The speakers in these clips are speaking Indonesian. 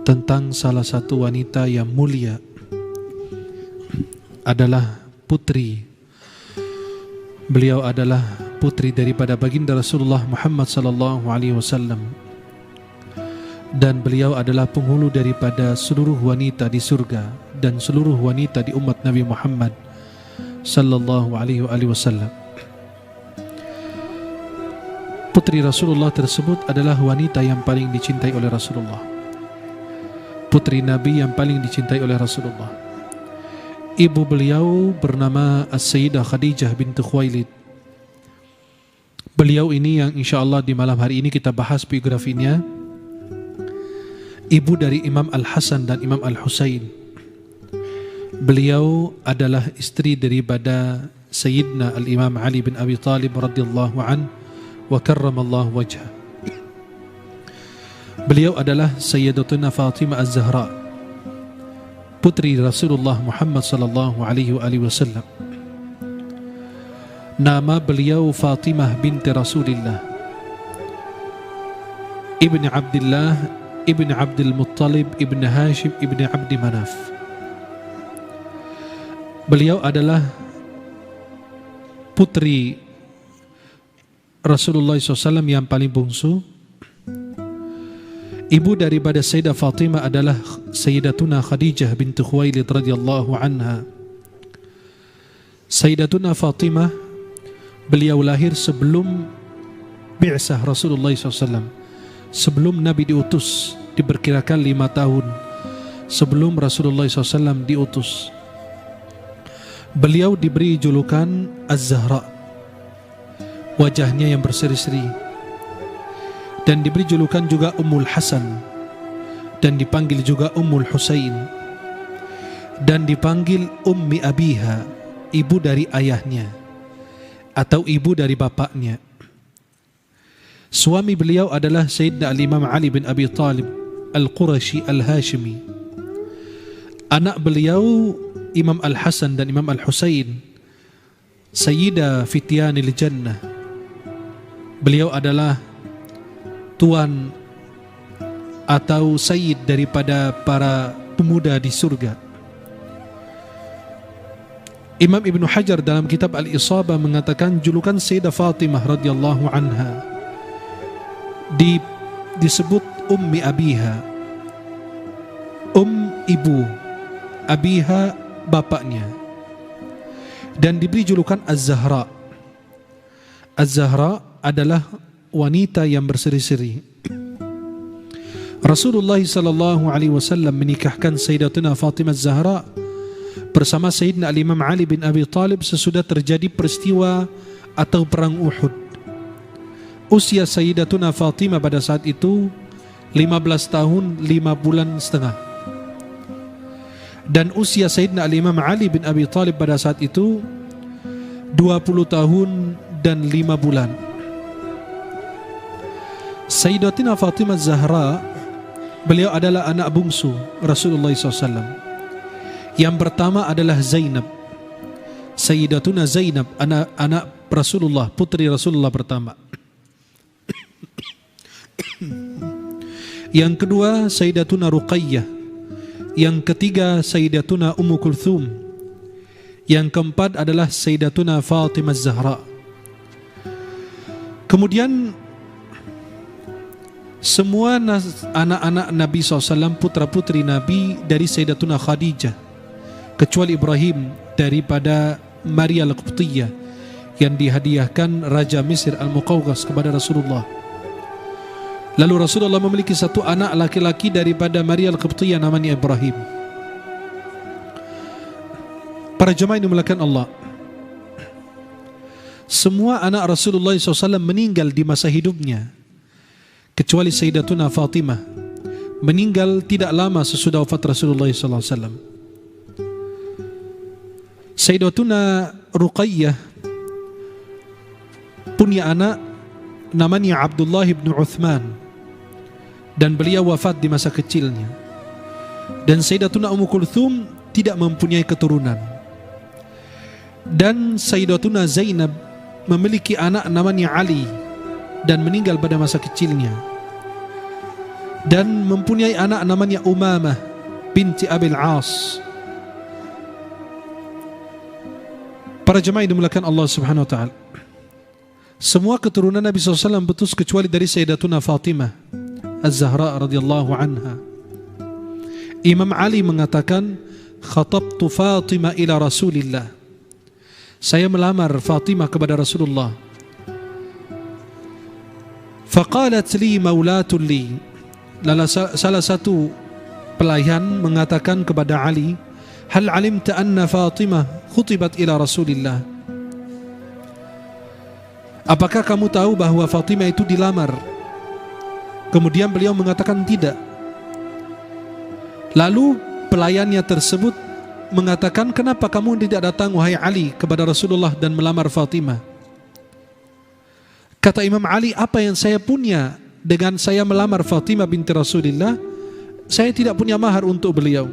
tentang salah satu wanita yang mulia, adalah putri. Beliau adalah putri daripada baginda Rasulullah Muhammad sallallahu alaihi wasallam, dan beliau adalah penghulu daripada seluruh wanita di surga dan seluruh wanita di umat Nabi Muhammad sallallahu alaihi wasallam. Putri Rasulullah tersebut adalah wanita yang paling dicintai oleh Rasulullah, putri Nabi yang paling dicintai oleh Rasulullah. Ibu beliau bernama As-Sayyidah Khadijah binti Khuwailid. Beliau ini yang insyaAllah di malam hari ini kita bahas biografinya. Ibu dari Imam Al-Hasan dan Imam Al-Husain. Beliau adalah istri daripada Sayyidina Al-Imam Ali bin Abi Talib radhiyallahu an wa karramallahu wajhah. Beliau adalah Sayyidatuna Fatimah Az-Zahra, putri Rasulullah Muhammad sallallahu alaihi wasallam. Nama beliau Fatimah binti Rasulillah ibni Abdullah ibni Abdul Muttalib ibni Hashim ibni Abdi Manaf. Beliau adalah putri Rasulullah SAW yang paling bungsu. Ibu daripada Sayyidah Fatimah adalah Sayyidatuna Khadijah binti Khuwailid radhiyallahu anha. Sayyidatuna Fatimah, beliau lahir sebelum bi'sah Rasulullah SAW, sebelum Nabi diutus, diperkirakan 5 tahun sebelum Rasulullah SAW diutus. Beliau diberi julukan Az-Zahra, wajahnya yang berseri-seri, dan diberi julukan juga Ummul Hasan, dan dipanggil juga Ummul Husain, dan dipanggil Ummi Abiha, ibu dari ayahnya atau ibu dari bapaknya. Suami beliau adalah Sayyidina Al-Imam Ali bin Abi Talib Al-Qurashi Al-Hashimi. Anak beliau Imam Al-Hasan dan Imam Al-Husain, Sayyidah Fityanil Jannah. Beliau adalah tuan atau sayyid daripada para pemuda di surga. Imam Ibn Hajar dalam kitab Al-Isabah mengatakan julukan Sayyidah Fatimah radhiyallahu anha disebut Ummi Abiha, ibu, Abiha bapaknya, dan diberi julukan Az-Zahra. Az-Zahra adalah wanita yang berseri-seri. Rasulullah sallallahu alaihi wasallam menikahkan Sayyidatuna Fatimah Az-Zahra bersama Sayyidina Al-Imam Ali bin Abi Talib sesudah terjadi peristiwa atau perang Uhud. Usia Sayyidatuna Fatimah pada saat itu 15 tahun 5 bulan setengah. Dan usia Sayyidina Al-Imam Ali bin Abi Talib pada saat itu 20 tahun dan 5 bulan. Sayyidatina Fatimah Zahra, beliau adalah anak bungsu Rasulullah SAW. Yang pertama adalah Zainab, Sayyidatuna Zainab, anak Rasulullah, putri Rasulullah pertama. Yang kedua Sayyidatuna Ruqayyah. Yang ketiga Sayyidatuna Ummu Kulthum. Yang keempat adalah Sayyidatuna Fatimah Zahra. Kemudian semua anak-anak Nabi SAW, putra-putri Nabi dari Sayyidatuna Khadijah, kecuali Ibrahim daripada Maria Al-Qibtiyah yang dihadiahkan Raja Mesir Al-Muqawqas kepada Rasulullah. Lalu Rasulullah memiliki satu anak laki-laki daripada Maria Al-Qibtiyah namanya Ibrahim. Para jemaah yang dimuliakan Allah, semua anak Rasulullah SAW meninggal di masa hidupnya, kecuali Sayyidatuna Fatimah, meninggal tidak lama sesudah wafat Rasulullah SAW. Sayyidatuna Ruqayyah punya anak namanya Abdullah bin Uthman, dan beliau wafat di masa kecilnya. Dan Sayyidatuna Ummu Kulthum tidak mempunyai keturunan. Dan Sayyidatuna Zainab memiliki anak namanya Ali dan meninggal pada masa kecilnya. dan mempunyai anak namanya Umamah binti Abil As. Para jemaah yang dimuliakan Allah Subhanahu wa taala, semua keturunan Nabi SAW putus kecuali dari Sayyidatuna Fatimah Az-Zahra radhiyallahu anha. Imam Ali mengatakan, khatabtu Fatimah ila Rasulillah, saya melamar Fatimah kepada Rasulullah. Faqalat li maulatun li, lalu salah satu pelayan mengatakan kepada Ali, hal alimta anna Fatimah khutibat ila Rasulillah, apakah kamu tahu bahwa Fatimah itu dilamar? Kemudian beliau mengatakan tidak. Lalu pelayannya tersebut mengatakan, kenapa kamu tidak datang wahai Ali kepada Rasulullah dan melamar Fatimah? Kata Imam Ali, apa yang saya punya dengan saya melamar Fatimah binti Rasulillah? Saya tidak punya mahar untuk beliau.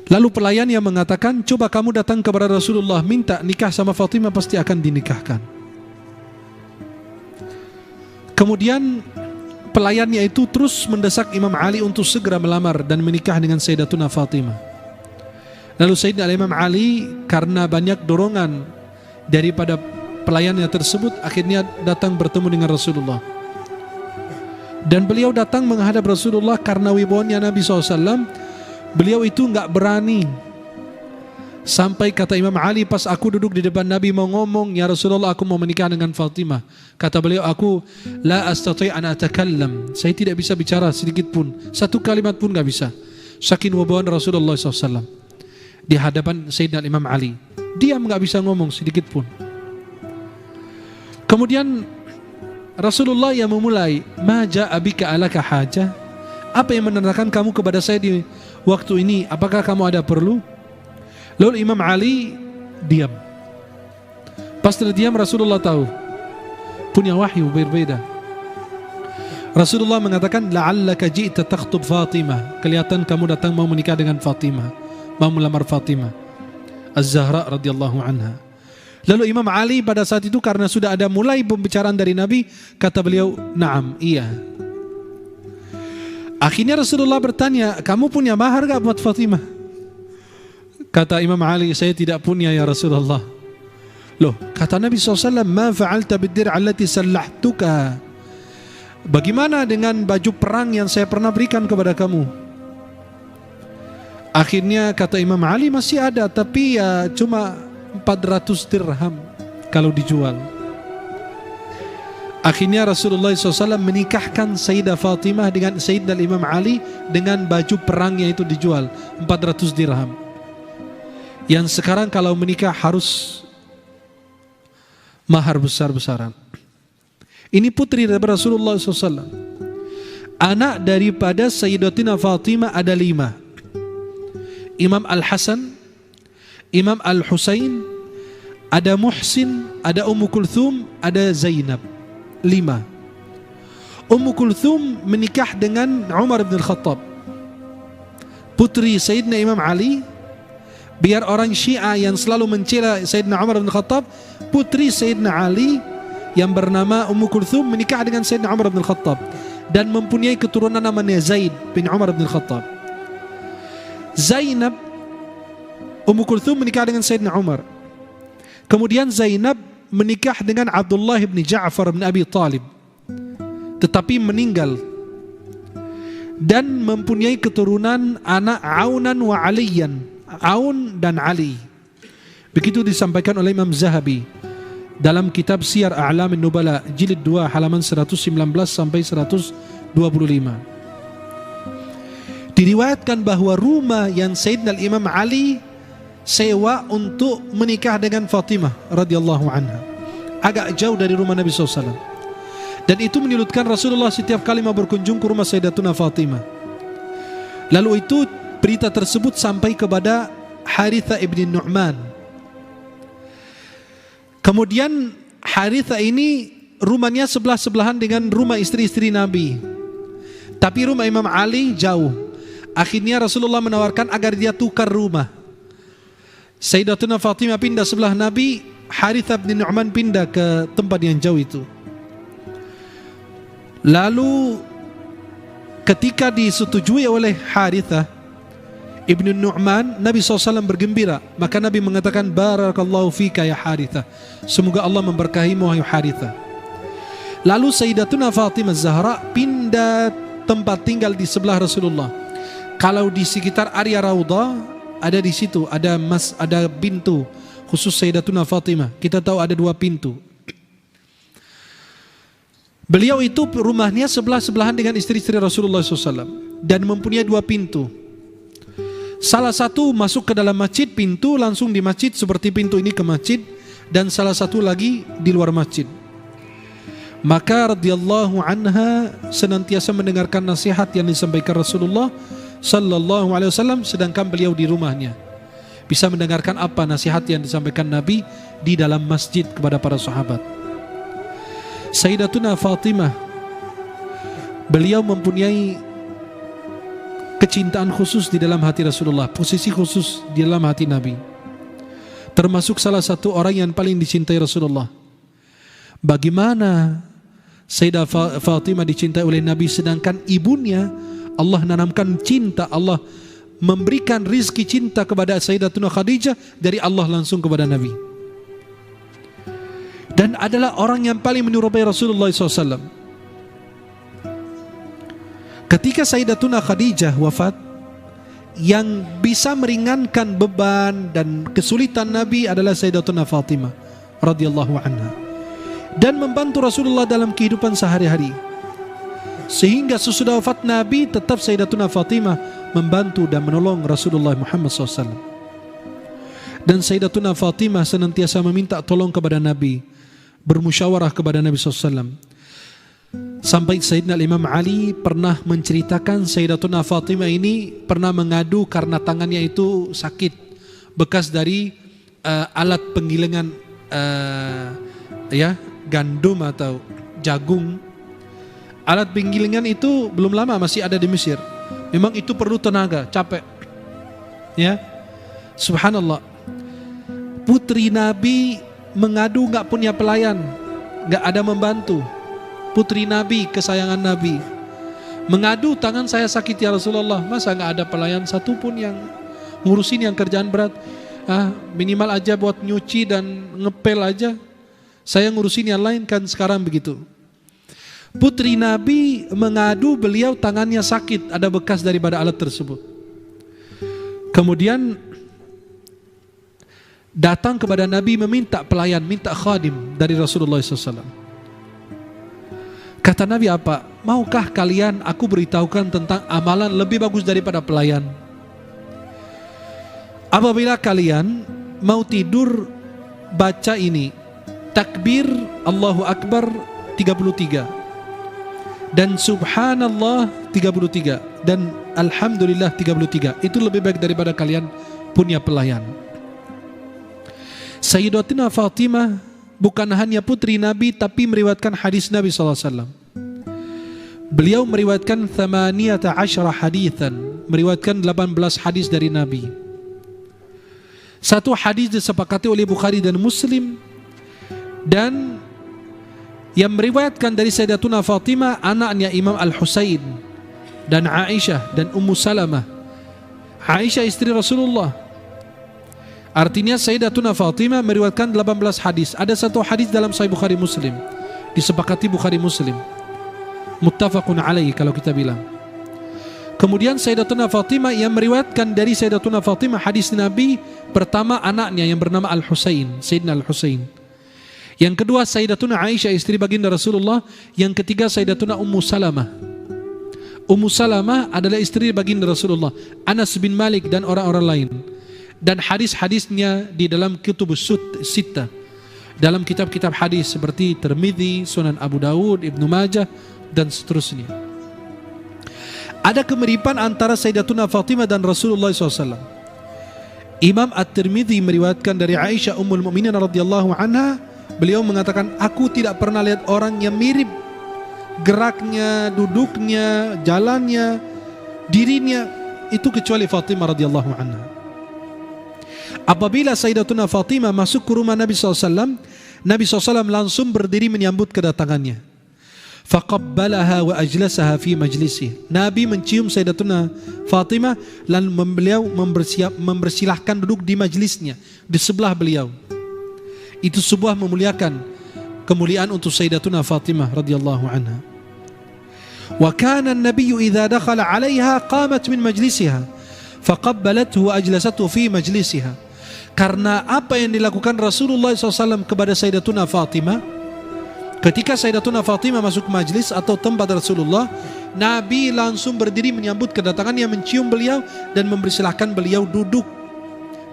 Lalu pelayannya mengatakan, coba kamu datang kepada Rasulullah, minta nikah sama Fatimah, pasti akan dinikahkan. Kemudian pelayannya itu terus mendesak Imam Ali untuk segera melamar dan menikah dengan Sayyidatuna Fatimah. Lalu Sayyidina Imam Ali karena banyak dorongan daripada pelayannya tersebut, akhirnya datang bertemu dengan Rasulullah. Dan beliau datang menghadap Rasulullah karena wibawanya Nabi SAW. Beliau itu enggak berani. Sampai kata Imam Ali, pas aku duduk di depan Nabi mau ngomong, ya Rasulullah, aku mau menikah dengan Fatimah. Kata beliau, aku la astati' an atakallam, saya tidak bisa bicara sedikit pun, satu kalimat pun enggak bisa. Saking wibawaan Rasulullah SAW di hadapan Sayyidina Imam Ali, diam, enggak bisa ngomong sedikit pun. Kemudian Rasulullah yang memulai, ma ja'a bika alaka hajah, apa yang menandakan kamu kepada saya di waktu ini, apakah kamu ada perlu? Lalu Imam Ali diam. Pas terdiam, Rasulullah tahu punya wahyu berbeda. Rasulullah mengatakan, la'allaka ji'ta takhtub Fatimah, kelihatan kamu datang mau menikah dengan Fatimah, mau melamar Fatimah Az-Zahra radhiyallahu anha. Lalu Imam Ali pada saat itu karena sudah ada mulai pembicaraan dari Nabi, kata beliau, na'am, iya. Akhirnya Rasulullah bertanya, kamu punya mahar gak buat Fatimah? Kata Imam Ali, saya tidak punya ya Rasulullah. Loh, kata Nabi SAW, ma fa'alta bid-dir' allati sallahtuka, bagaimana dengan baju perang yang saya pernah berikan kepada kamu? Akhirnya kata Imam Ali, masih ada, tapi ya cuma 400 dirham kalau dijual. Akhirnya Rasulullah SAW menikahkan Sayyidah Fatimah dengan Sayyidina Imam Ali dengan baju perangnya itu dijual 400 dirham. Yang sekarang kalau menikah harus mahar besar-besaran. Ini putri dari Rasulullah SAW. Anak daripada Sayyidatina Fatimah ada 5. Imam Al-Hasan, Imam Al-Husain, ada Muhsin, ada Ummu Kulthum, ada Zainab. 5. Ummu Kulthum menikah dengan Umar bin Khattab, putri Sayyidina Imam Ali. Biar orang Syiah yang selalu mencela Sayyidina Umar bin Khattab, putri Sayyidina Ali yang bernama Ummu Kulthum menikah dengan Sayyidina Umar bin Khattab dan mempunyai keturunan namanya Zaid bin Umar bin Khattab. Zainab, Ummu Kulthum menikah dengan Sayyidina Umar. Kemudian Zainab menikah dengan Abdullah bin Ja'far bin Abi Talib, tetapi meninggal dan mempunyai keturunan anak Aunan wa Aliyan, Aun dan Ali. Begitu disampaikan oleh Imam Zahabi dalam kitab Siyar A'lamin Nubala jilid 2 halaman 119 sampai 125. Diriwayatkan bahwa rumah yang Sayyidina Imam Ali sewa untuk menikah dengan Fatimah radhiyallahu anha agak jauh dari rumah Nabi SAW, dan itu menyulitkan Rasulullah setiap kali mau berkunjung ke rumah Sayyidatuna Fatimah. Lalu itu berita tersebut sampai kepada Harithah ibn Nu'man. Kemudian Harithah ini rumahnya sebelah-sebelahan dengan rumah istri-istri Nabi, tapi rumah Imam Ali jauh. Akhirnya Rasulullah menawarkan agar dia tukar rumah. Sayyidatuna Fatimah pindah sebelah Nabi, Harithah bin Nu'man pindah ke tempat yang jauh itu. Lalu ketika disetujui oleh Harithah Ibnu Nu'man, Nabi SAW bergembira. Maka Nabi mengatakan, barakallahu fika ya Harithah, semoga Allah memberkahimu wahai Harithah. Lalu Sayyidatuna Fatimah Zahra pindah tempat tinggal di sebelah Rasulullah. Kalau di sekitar area Raudhah, ada di situ ada pintu khusus Sayyidatuna Fatimah. Kita tahu ada 2 pintu. Beliau itu rumahnya sebelah-sebelahan dengan istri-istri Rasulullah SAW dan mempunyai 2 pintu. Salah satu masuk ke dalam masjid, pintu langsung di masjid seperti pintu ini ke masjid, dan salah satu lagi di luar masjid. Maka radhiyallahu anha senantiasa mendengarkan nasihat yang disampaikan Rasulullah sallallahu alaihi wasallam, sedangkan beliau di rumahnya bisa mendengarkan apa nasihat yang disampaikan Nabi di dalam masjid kepada para sahabat. Sayyidatuna Fatimah, beliau mempunyai kecintaan khusus di dalam hati Rasulullah, posisi khusus di dalam hati Nabi. Termasuk salah satu orang yang paling dicintai Rasulullah. Bagaimana Sayyidah Fatimah dicintai oleh Nabi, sedangkan ibunya Allah nanamkan cinta, Allah memberikan rizki cinta kepada Sayyidatuna Khadijah dari Allah langsung kepada Nabi. Dan adalah orang yang paling menyerupai Rasulullah SAW. Ketika Sayyidatuna Khadijah wafat, yang bisa meringankan beban dan kesulitan Nabi adalah Sayyidatuna Fatimah radhiyallahu anha, dan membantu Rasulullah dalam kehidupan sehari-hari. Sehingga sesudah wafat Nabi, tetap Sayyidatuna Fatimah membantu dan menolong Rasulullah Muhammad SAW. Dan Sayyidatuna Fatimah senantiasa meminta tolong kepada Nabi, bermusyawarah kepada Nabi SAW. Sampai Sayyidina Imam Ali pernah menceritakan Sayyidatuna Fatimah ini pernah mengadu karena tangannya itu sakit, bekas dari alat penggilingan gandum atau jagung. Alat penggilingan itu belum lama masih ada di Mesir. Memang itu perlu tenaga, capek. Ya, subhanallah. Putri Nabi mengadu nggak punya pelayan, nggak ada membantu. Putri Nabi, kesayangan Nabi, mengadu, tangan saya sakit ya Rasulullah, masa nggak ada pelayan satu pun yang ngurusin yang kerjaan berat? Minimal aja buat nyuci dan ngepel aja, saya ngurusin yang lain kan sekarang begitu. Putri Nabi mengadu, beliau tangannya sakit, ada bekas daripada alat tersebut. Kemudian datang kepada Nabi meminta pelayan, minta khadim dari Rasulullah SAW. Kata Nabi apa? Maukah kalian aku beritahukan tentang amalan lebih bagus daripada pelayan? Apabila kalian mau tidur, baca ini, takbir Allahu Akbar 33, dan subhanallah 33, dan alhamdulillah 33. Itu lebih baik daripada kalian punya pelayan. Sayyidatina Fatimah bukan hanya putri Nabi, tapi meriwayatkan hadis Nabi SAW. Beliau meriwayatkan 18 hadithan, meriwayatkan 18 hadis dari Nabi. Satu hadis disepakati oleh Bukhari dan Muslim, dan yang meriwayatkan dari Sayyidatuna Fatimah anaknya Imam Al-Husain dan Aisyah dan Ummu Salamah. Aisyah istri Rasulullah. Artinya Sayyidatuna Fatimah meriwayatkan 18 hadis. Ada satu hadis dalam Sahih Bukhari Muslim, disepakati Bukhari Muslim, muttafaqun alaihi kalau kita bilang. Kemudian Sayyidatuna Fatimah yang meriwayatkan dari Sayyidatuna Fatimah hadis Nabi, pertama anaknya yang bernama Al-Husain, Sayyidina Al-Husain. Yang kedua Sayyidatuna Aisyah istri baginda Rasulullah. Yang ketiga Sayyidatuna Ummu Salamah. Ummu Salamah adalah istri baginda Rasulullah, Anas bin Malik dan orang-orang lain. Dan hadis-hadisnya di dalam Kutubus Sittah, dalam kitab-kitab hadis seperti Tirmidzi, Sunan Abu Dawud, Ibnu Majah, dan seterusnya. Ada kemiripan antara Sayyidatuna Fatimah dan Rasulullah SAW. Imam At-Tirmidzi meriwayatkan dari Aisyah Ummul Mukminin radhiyallahu anha, beliau mengatakan, aku tidak pernah lihat orang yang mirip geraknya, duduknya, jalannya, dirinya itu kecuali Fatimah radhiyallahu anha. Apabila Sayyidatuna Fatimah masuk ke rumah Nabi SAW, Nabi SAW langsung berdiri menyambut kedatangannya. faqabbalaha wa ajlasaha fi majlisih. Nabi mencium Sayyidatuna Fatimah dan beliau mempersilahkan duduk di majlisnya, di sebelah beliau. Itu sebuah kemuliaan untuk Sayyidatuna Fatimah radhiyallahu anha. Wa kana an-nabiyyu idza dakhala 'alayha qamat min majlisiha faqabbalathu wa ajlasathu fi majlisiha. Karena apa yang dilakukan Rasulullah SAW kepada Sayyidatuna Fatimah, ketika Sayyidatuna Fatimah masuk majlis atau tempat Rasulullah, Nabi langsung berdiri menyambut kedatangannya, mencium beliau dan mempersilahkan beliau duduk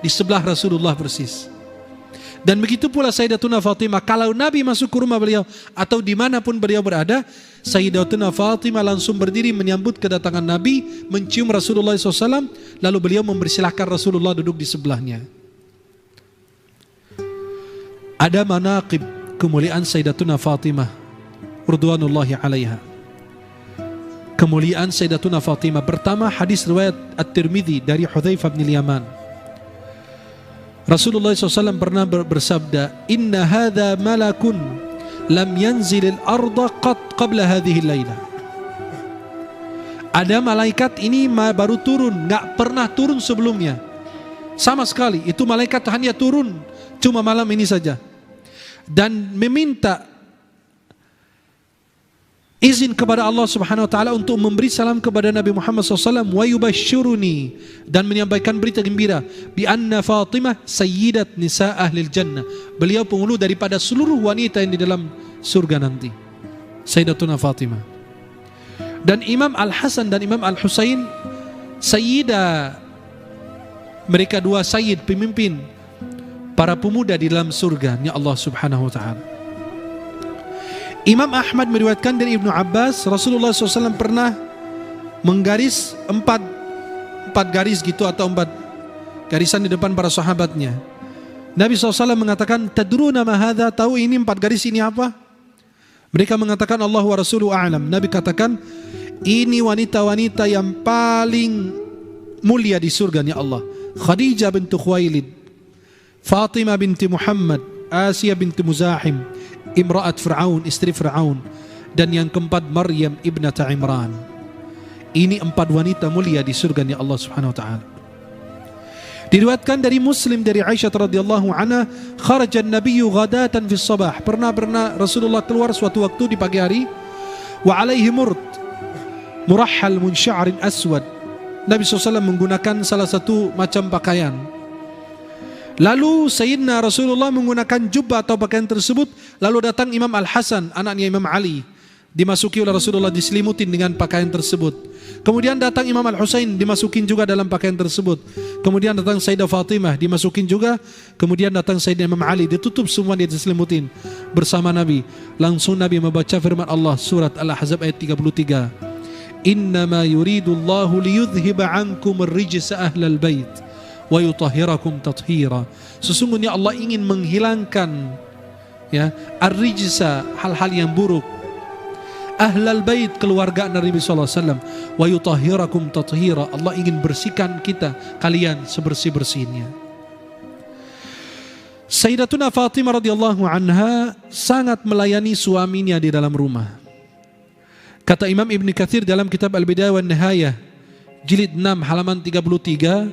di sebelah Rasulullah persis. Dan begitu pula Sayyidatuna Fatimah, kalau Nabi masuk ke rumah beliau atau dimanapun beliau berada, Sayyidatuna Fatimah langsung berdiri menyambut kedatangan Nabi, mencium Rasulullah SAW, lalu beliau mempersilahkan Rasulullah duduk di sebelahnya. Ada manaqib kemuliaan Sayyidatuna Fatimah radhiyallahu alaiha. Kemuliaan Sayyidatuna Fatimah, pertama hadis riwayat At-Tirmidzi dari Hudzaifah bin Yaman. Rasulullah SAW pernah bersabda, "Inna hadha malakun lam yanzilil arda qat qabla hadhihi layla." Ada malaikat ini baru turun, nggak pernah turun sebelumnya sama sekali. Itu malaikat hanya turun cuma malam ini saja, dan meminta izin kepada Allah Subhanahu wa taala untuk memberi salam kepada Nabi Muhammad SAW, wa yubashshiruni, dan menyampaikan berita gembira, bi anna Fatimah sayyidat nisa ahlil jannah. Beliau penghulu daripada seluruh wanita yang di dalam surga nanti, Sayyidatuna Fatimah. Dan Imam Al-Hasan dan Imam Al-Husain sayyidah, mereka dua sayyid, pemimpin para pemuda di dalam surga-Nya Allah Subhanahu wa taala. Imam Ahmad meriwayatkan dari Ibnu Abbas, Rasulullah SAW pernah menggaris empat garis gitu, atau 4 garisan di depan para sahabatnya. Nabi SAW mengatakan, "Tadruna ma hadza?" Tahu ini 4 garis ini apa? Mereka mengatakan, "Allah wa rasuluhu a'lam." Nabi katakan, ini wanita-wanita yang paling mulia di surga-Nya Allah. Khadijah bintu Khuwailid, Fatimah binti Muhammad, Asiyah binti Muzahim, Imra'at Fir'aun, istri Fir'aun, dan yang keempat Maryam ibnata Imran. Ini 4 wanita mulia di surga-Nya Allah Subhanahu wa taala. Diriwayatkan dari Muslim dari Aisyah radhiyallahu anha, kharaja an-nabiyyu ghadatan fi sabah. Pernah Rasulullah keluar suatu waktu di pagi hari, wa alaihi murahhal min sya'rin aswad. Nabi SAW menggunakan salah satu macam pakaian. Lalu Sayyidina Rasulullah menggunakan jubah atau pakaian tersebut. Lalu datang Imam Al-Hasan, anaknya Imam Ali, dimasuki oleh Rasulullah, diselimutin dengan pakaian tersebut. Kemudian datang Imam Al-Husain, dimasukin juga dalam pakaian tersebut. Kemudian datang Sayyidah Fatimah, dimasukin juga. Kemudian datang Sayyidina Imam Ali, ditutup semua, dia diselimutin bersama Nabi. Langsung Nabi membaca firman Allah, surat Al-Ahzab ayat 33. "Innama yuridullahu liyudhhiba ankum ar-rijsa ahlal bait wa yutahhirakum tathira." Sesungguhnya Allah ingin menghilangkan ar-rijsa, hal-hal yang buruk, ahlal bait, keluarga Nabi sallallahu alaihi wasallam, wa yutahhirakum tathira. Allah ingin bersihkan kalian sebersih-bersihnya. Sayyidatuna Fatimah radhiyallahu anha sangat melayani suaminya di dalam rumah. Kata Imam Ibn Katsir dalam kitab Al-Bidayah wan Nihayah jilid 6 halaman 33,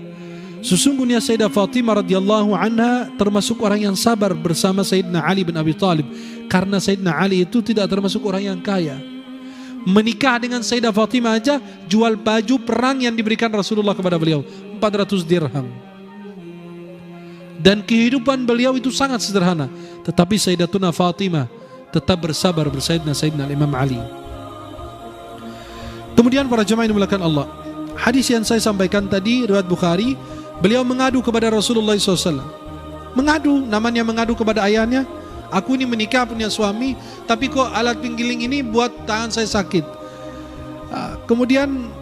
sesungguhnya Sayyidah Fatimah radhiyallahu anha termasuk orang yang sabar bersama Sayyidina Ali bin Abi Thalib, karena Sayyidina Ali itu tidak termasuk orang yang kaya. Menikah dengan Sayyidah Fatimah aja jual baju perang yang diberikan Rasulullah kepada beliau, 400 dirham. Dan kehidupan beliau itu sangat sederhana, tetapi Sayyidatuna Fatimah tetap bersabar bersama Sayyidina Imam Ali. Kemudian para jemaah yang dimuliakan Allah, hadis yang saya sampaikan tadi riwayat Bukhari, beliau mengadu kepada Rasulullah SAW. Namanya mengadu kepada ayahnya, "Aku ini menikah punya suami, tapi kok alat penggiling ini buat tangan saya sakit." Kemudian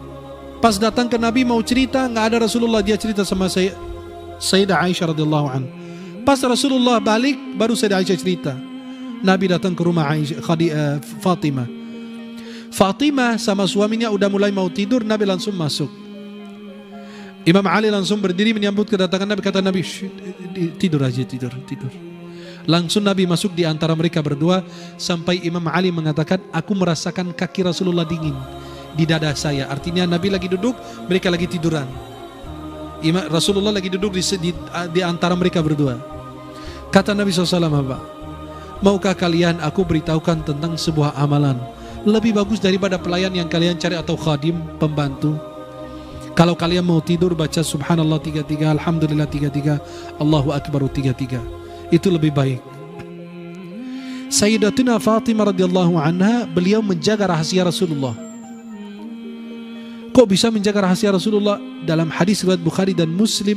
pas datang ke Nabi mau cerita, nggak ada Rasulullah, dia cerita sama Sayyidah Aisyah radhiyallahu anha. Pas Rasulullah balik, baru Sayyidah Aisyah cerita. Nabi datang ke rumah Fatimah. Fatimah sama suaminya udah mulai mau tidur, Nabi langsung masuk. Imam Ali langsung berdiri menyambut kedatangan Nabi. Kata Nabi, tidur aja, tidur. Langsung Nabi masuk di antara mereka berdua, sampai Imam Ali mengatakan, aku merasakan kaki Rasulullah dingin di dada saya. Artinya Nabi lagi duduk, mereka lagi tiduran. Rasulullah lagi duduk di antara mereka berdua. Kata Nabi SAW, apa? Maukah kalian aku beritahukan tentang sebuah amalan lebih bagus daripada pelayan yang kalian cari atau khadim, pembantu? Kalau kalian mau tidur, baca subhanallah 33, alhamdulillah 33, Allahu akbar 33. Itu lebih baik. Sayyidatuna Fatimah radhiyallahu anha, beliau menjaga rahasia Rasulullah. Kok bisa menjaga rahasia Rasulullah? Dalam hadis riwayat Bukhari dan Muslim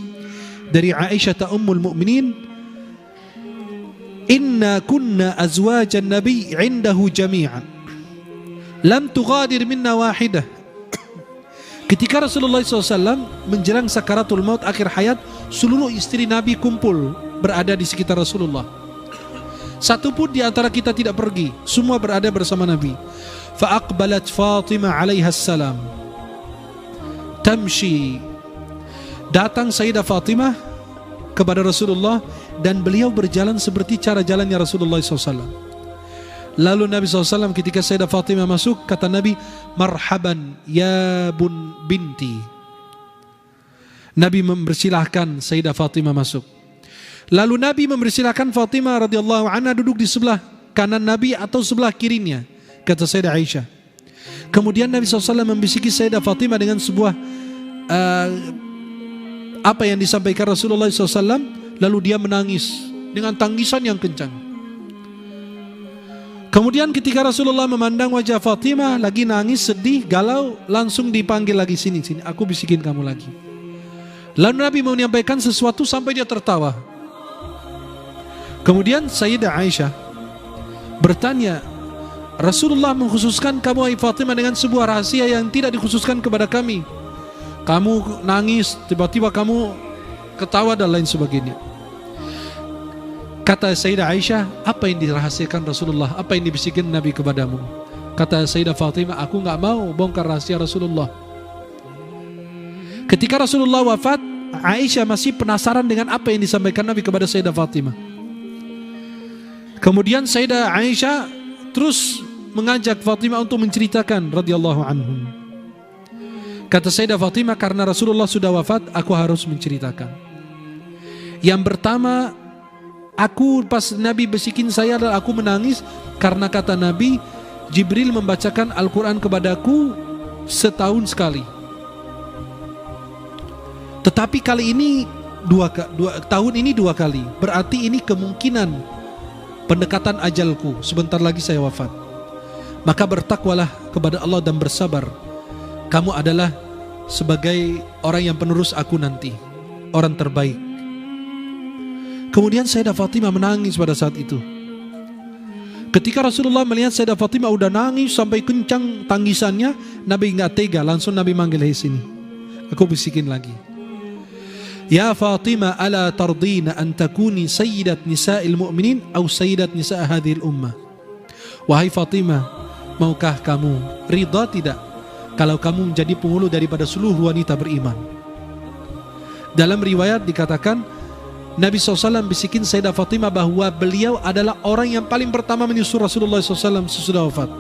dari Aisyah ummul mukminin, inna kunna azwajan nabi indahu jami'an lam tughadir minna wahidah. Ketika Rasulullah SAW menjelang sakaratul maut akhir hayat, seluruh istri Nabi kumpul berada di sekitar Rasulullah. Satu pun di antara kita tidak pergi, semua berada bersama Nabi. Fa'aqbalat Fatimah alaiha salam tamshi. Datang Sayyidah Fatimah kepada Rasulullah dan beliau berjalan seperti cara jalannya Rasulullah SAW. Lalu Nabi SAW ketika Sayyidah Fatimah masuk, kata Nabi, marhaban ya bun binti. Nabi mempersilahkan Sayyidah Fatimah masuk. Lalu Nabi mempersilahkan Fatimah radhiyallahu anha duduk di sebelah kanan Nabi atau sebelah kirinya, kata Sayyidah Aisyah. Kemudian Nabi SAW membisiki Sayyidah Fatimah dengan sebuah apa yang disampaikan Rasulullah SAW. Lalu dia menangis dengan tangisan yang kencang. Kemudian ketika Rasulullah memandang wajah Fatimah lagi nangis, sedih, galau, langsung dipanggil lagi, sini, aku bisikin kamu lagi. Lalu Nabi menyampaikan sesuatu sampai dia tertawa. Kemudian Sayyidah Aisyah bertanya, Rasulullah mengkhususkan kamu wahai Fatimah dengan sebuah rahasia yang tidak dikhususkan kepada kami. Kamu nangis, tiba-tiba kamu ketawa dan lain sebagainya. Kata Sayyidah Aisyah, apa yang dirahasiakan Rasulullah? Apa yang dibisikin Nabi kepadamu? Kata Sayyidah Fatimah, aku gak mau bongkar rahasia Rasulullah. Ketika Rasulullah wafat, Aisyah masih penasaran dengan apa yang disampaikan Nabi kepada Sayyidah Fatimah. Kemudian Sayyidah Aisyah terus mengajak Fatimah untuk menceritakan radhiyallahu anhum. Kata Sayyidah Fatimah, karena Rasulullah sudah wafat, aku harus menceritakan. Yang pertama, aku pas Nabi bisikin saya dan aku menangis karena kata Nabi, Jibril membacakan Al-Quran kepadaku setahun sekali. Tetapi kali ini tahun ini dua kali. Berarti ini kemungkinan pendekatan ajalku. Sebentar lagi saya wafat. Maka bertakwalah kepada Allah dan bersabar. Kamu adalah sebagai orang yang penerus aku nanti, orang terbaik. Kemudian Sayyidah Fatimah menangis pada saat itu. Ketika Rasulullah melihat Sayyidah Fatimah udah nangis sampai kencang tangisannya, Nabi nggak tega, langsung Nabi manggil, hei sini, aku bisikin lagi. Ya Fatimah, ala tardina an takuni sayyidat nisa'il mu'minin atau sayyidat nisa' hadhil ummah. Wahai Fatimah, maukah kamu ridha tidak kalau kamu menjadi penghulu daripada seluruh wanita beriman? Dalam riwayat dikatakan Nabi SAW bisikin Sayyidah Fatimah bahwa beliau adalah orang yang paling pertama menyusul Rasulullah SAW sesudah wafat.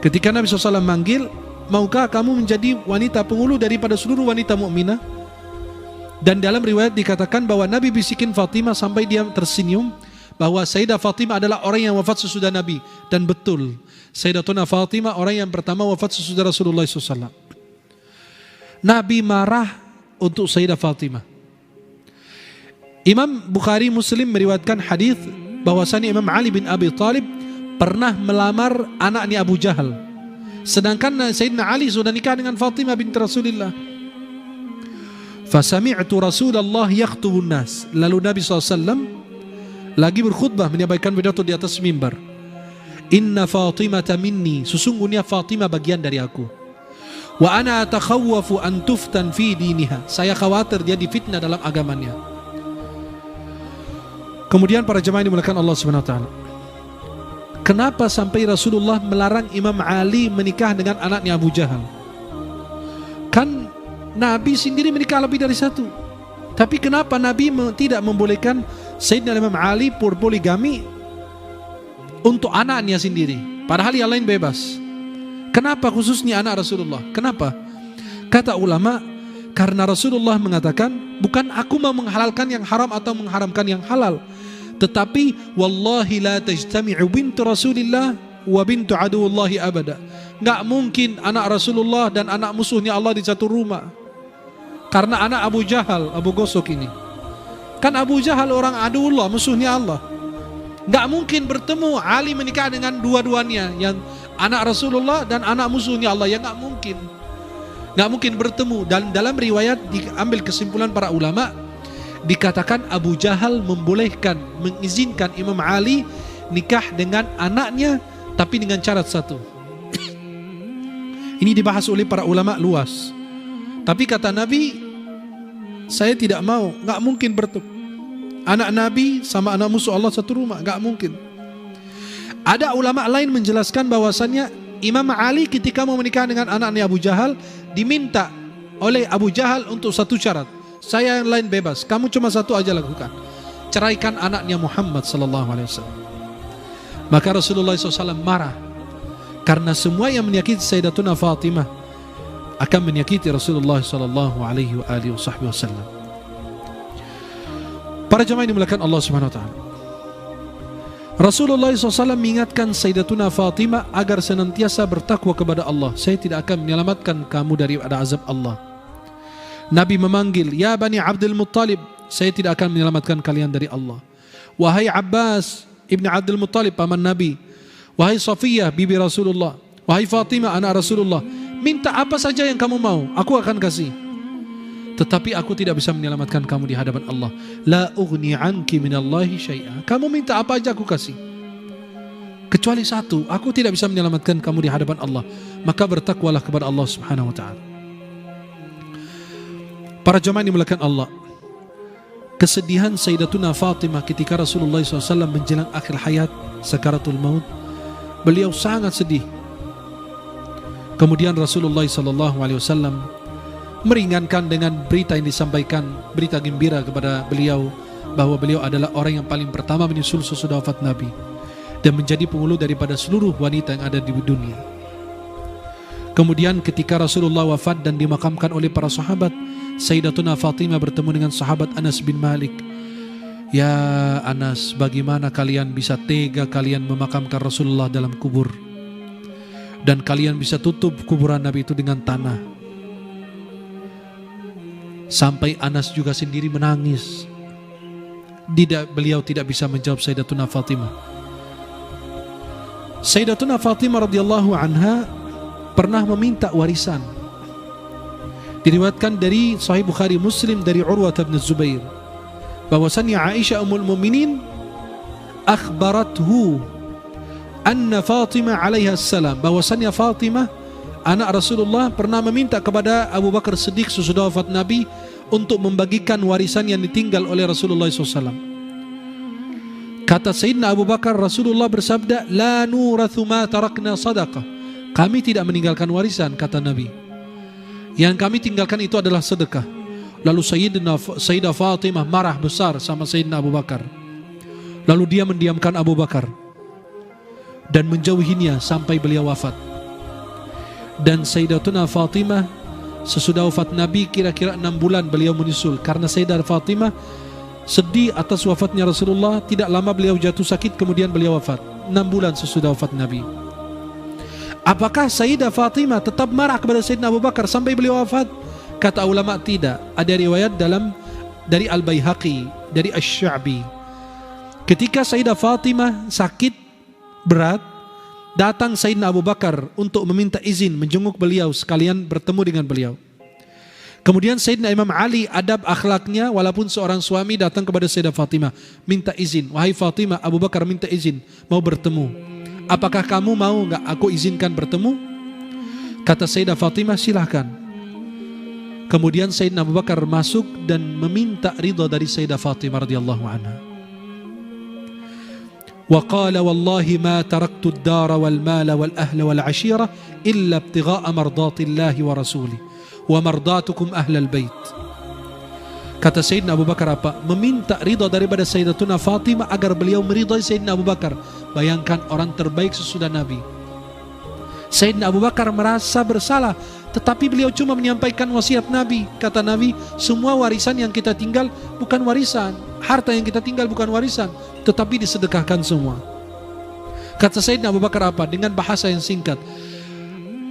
Ketika Nabi SAW manggil, maukah kamu menjadi wanita penghulu daripada seluruh wanita mukminah? Dan dalam riwayat dikatakan bahwa Nabi bisikin Fatimah sampai dia tersenyum bahwa Sayyidah Fatimah adalah orang yang wafat sesudah Nabi. Dan betul, Sayyidatuna Fatimah orang yang pertama wafat sesudah Rasulullah SAW. Nabi marah untuk Sayyidah Fatimah. Imam Bukhari Muslim meriwayatkan hadis bahwasanya Imam Ali bin Abi Thalib pernah melamar anaknya Abu Jahal. Sedangkan Sayyidina Ali sudah nikah dengan Fatimah binti Rasulullah. Fasami'tu Rasulullah yakhtubun nas. Lalu Nabi SAW lagi berkhutbah, menyampaikan pidato di atas mimbar. Inna Fatimata minni, sesungguhnya Fatimah bagian dari aku. Wa ana atakhawwafu an tuftan fi diniha. Saya khawatir dia difitnah dalam agamanya. Kemudian para jemaah yang dimuliakan Allah Subhanahu wa taala. Kenapa sampai Rasulullah melarang Imam Ali menikah dengan anaknya Abu Jahal? Kan Nabi sendiri menikah lebih dari satu. Tapi kenapa Nabi tidak membolehkan Sayyidina Imam Ali poligami untuk anaknya sendiri, padahal yang lain bebas? Kenapa khususnya anak Rasulullah? Kenapa? Kata ulama, karena Rasulullah mengatakan, bukan aku mau menghalalkan yang haram atau mengharamkan yang halal, tetapi wallahi la tajtami'u bintu Rasulillah wa bintu aduwallahi abada. Nggak mungkin anak Rasulullah dan anak musuhnya Allah di satu rumah. Karena anak Abu Jahal, Abu Gosok ini, kan Abu Jahal orang aduullah, musuhnya Allah. Nggak mungkin bertemu Ali menikah dengan dua-duanya, yang anak Rasulullah dan anak musuhnya Allah, ya nggak mungkin. Nggak mungkin bertemu. Dan dalam riwayat diambil kesimpulan para ulama, dikatakan Abu Jahal membolehkan, mengizinkan Imam Ali nikah dengan anaknya, tapi dengan syarat satu. Ini dibahas oleh para ulama luas. Tapi kata Nabi, saya tidak mau, nggak mungkin bertemu anak Nabi sama anak musuh Allah satu rumah, nggak mungkin. Ada ulama lain menjelaskan bahwasannya Imam Ali ketika mau menikah dengan anaknya Abu Jahal, diminta oleh Abu Jahal untuk satu syarat, saya yang lain bebas, kamu cuma satu aja lakukan, ceraikan anaknya Muhammad sallallahu alaihi wasallam. Maka Rasulullah SAW marah, karena semua yang menyakiti Sayyidatuna Fatimah akan menyakiti Rasulullah sallallahu alaihi wasallam. Para jemaah yang dimuliakan Allah Subhanahu wa taala, Rasulullah SAW mengingatkan Sayyidatuna Fatimah agar senantiasa bertakwa kepada Allah. Saya tidak akan menyelamatkan kamu dari azab Allah. Nabi memanggil, ya Bani Abdul Muttalib, saya tidak akan menyelamatkan kalian dari Allah. Wahai Abbas ibn Abdul Muttalib, paman Nabi. Wahai Safiyah, bibi Rasulullah. Wahai Fatimah, anak Rasulullah, minta apa saja yang kamu mau, aku akan kasih. Tetapi aku tidak bisa menyelamatkan kamu di hadapan Allah. La ughni anki minallahi syai'a. Kamu minta apa aja aku kasih, kecuali satu, aku tidak bisa menyelamatkan kamu di hadapan Allah. Maka bertakwalah kepada Allah Subhanahu wa taala. Para jemaah yang dimuliakan Allah, kesedihan Sayyidatuna Fatimah ketika Rasulullah SAW menjelang akhir hayat, sakaratul maut, beliau sangat sedih. Kemudian Rasulullah SAW meringankan dengan berita yang disampaikan, berita gembira kepada beliau, bahwa beliau adalah orang yang paling pertama menyusul sesudah wafat Nabi dan menjadi penghulu daripada seluruh wanita yang ada di dunia. Kemudian ketika Rasulullah wafat dan dimakamkan oleh para sahabat, Sayyidatuna Fatimah bertemu dengan sahabat Anas bin Malik. Ya Anas, bagaimana kalian bisa tega kalian memakamkan Rasulullah dalam kubur, dan kalian bisa tutup kuburan Nabi itu dengan tanah? Sampai Anas juga sendiri menangis. Beliau tidak bisa menjawab Sayyidatuna Fatimah. Sayyidatuna Fatimah radhiyallahu anha pernah meminta warisan. Diriwayatkan dari Sahih Bukhari Muslim dari Urwah bin Zubair, bahwasannya Aisyah ummul mukminin akhbarathu anna Fatimah alaiha salam, bahwasannya Fatimah anak Rasulullah pernah meminta kepada Abu Bakar Siddiq sesudah wafat Nabi untuk membagikan warisan yang ditinggal oleh Rasulullah SAW. Kata Sayyidina Abu Bakar, Rasulullah bersabda, la nurathu ma tarakna sadaqah. Kami tidak meninggalkan warisan, kata Nabi. Yang kami tinggalkan itu adalah sedekah. Lalu Sayyidah Fatimah marah besar sama Sayyidina Abu Bakar. Lalu dia mendiamkan Abu Bakar dan menjauhinya sampai beliau wafat. Dan Sayyidatuna Fatimah sesudah wafat Nabi kira-kira 6 bulan beliau menyusul, karena Sayyidah Fatimah sedih atas wafatnya Rasulullah. Tidak lama beliau jatuh sakit, kemudian beliau wafat 6 bulan sesudah wafat Nabi. Apakah Sayyidah Fatimah tetap marah kepada Sayyidina Abu Bakar sampai beliau wafat? Kata ulama tidak. Ada riwayat dari Al-Baihaqi, dari Asy-Sya'bi, ketika Sayyidah Fatimah sakit berat, datang Sayyidina Abu Bakar untuk meminta izin menjenguk beliau sekalian bertemu dengan beliau. Kemudian Sayyidina Imam Ali, adab akhlaknya walaupun seorang suami datang kepada Sayyidah Fatimah, minta izin, wahai Fatimah, Abu Bakar minta izin mau bertemu, apakah kamu mau enggak aku izinkan bertemu? Kata Sayyidah Fatimah, silahkan. Kemudian Sayyidina Abu Bakar masuk dan meminta ridha dari Sayyidah Fatimah radhiyallahu anha. وقال والله ما تركت الدار والمال والأهل والعشيرة إلا ابتغاء مرضات الله ورسوله ومرضاتكم أهل البيت. Kata Sayyidina Abu Bakar apa? Meminta ridha daripada Sayyidatuna Fatimah agar beliau meridhai Sayyidina Abu Bakar. Bayangkan orang terbaik sesudah Nabi. Sayyidina Abu Bakar merasa bersalah, tetapi beliau cuma menyampaikan wasiat Nabi. Kata Nabi, semua warisan yang kita tinggal bukan warisan, harta yang kita tinggal bukan warisan, tetapi disedekahkan semua. Kata Sayyidina Abu Bakar apa? Dengan bahasa yang singkat,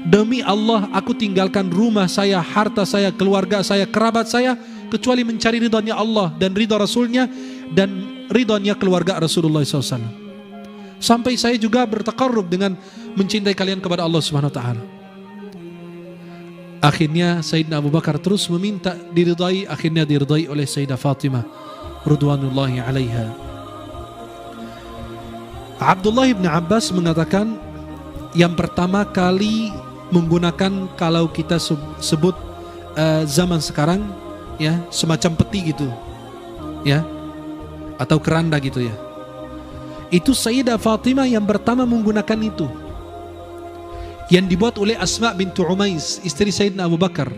demi Allah aku tinggalkan rumah saya, harta saya, keluarga saya, kerabat saya, kecuali mencari ridhonya Allah dan ridha Rasulnya dan ridhonya keluarga Rasulullah SAW. Sampai saya juga bertakarrub dengan mencintai kalian kepada Allah Subhanahu Wa Taala. Akhirnya Sayyidina Abu Bakar terus meminta diridai, akhirnya diridai oleh Sayyidah Fatimah radhiyallahu alaiha. Abdullah bin Abbas mengatakan, yang pertama kali menggunakan, kalau kita sebut zaman sekarang, ya, semacam peti gitu, ya, atau keranda gitu ya. Itu Sayyidah Fatimah yang pertama menggunakan itu, yang dibuat oleh Asma bintu Umais, istri Sayyidina Abu Bakar.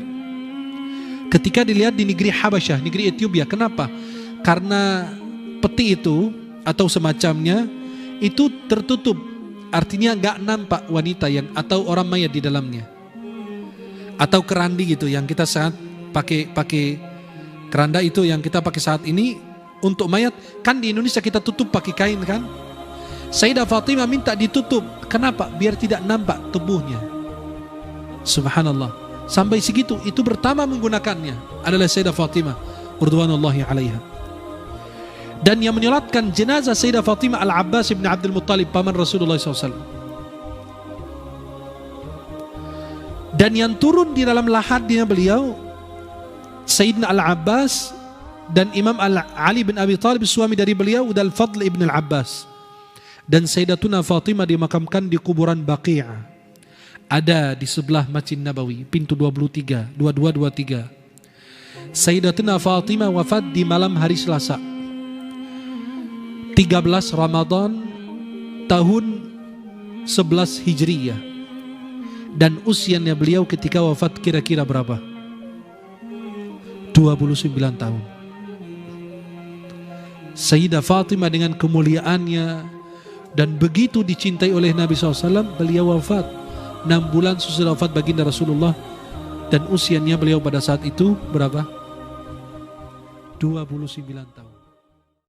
Ketika dilihat di negeri Habasyah, negeri Ethiopia. Kenapa? Karena peti itu atau semacamnya itu tertutup, artinya nggak nampak wanita yang atau orang mayat di dalamnya. Atau kerandi gitu yang kita saat pakai keranda itu yang kita pakai saat ini untuk mayat, kan di Indonesia kita tutup pakai kain kan. Sayyidah Fatimah minta ditutup. Kenapa? Biar tidak nampak tubuhnya. Subhanallah. Sampai segitu, itu pertama menggunakannya adalah Sayyidah Fatimah radhiyallahu alaiha. Dan yang menyolatkan jenazah Sayyidah Fatimah Al-Abbas bin Abdul Muttalib, paman Rasulullah SAW. Dan yang turun di dalam lahadnya beliau Sayyidina Al-Abbas dan Imam Ali bin Abi Thalib, suami dari beliau, dan Al-Fadl ibn Al-Abbas. Dan Sayyidatuna Fatimah dimakamkan di kuburan Baqi'ah, ada di sebelah Masjid Nabawi, pintu 2223. Sayyidatuna Fatimah wafat di malam hari Selasa 13 Ramadan tahun 11 Hijriyah. Dan usianya beliau ketika wafat kira-kira berapa? 29 tahun. Sayyidah Fatimah dengan kemuliaannya dan begitu dicintai oleh Nabi SAW, beliau wafat 6 bulan sesudah wafat baginda Rasulullah. Dan usianya beliau pada saat itu berapa? 29 tahun.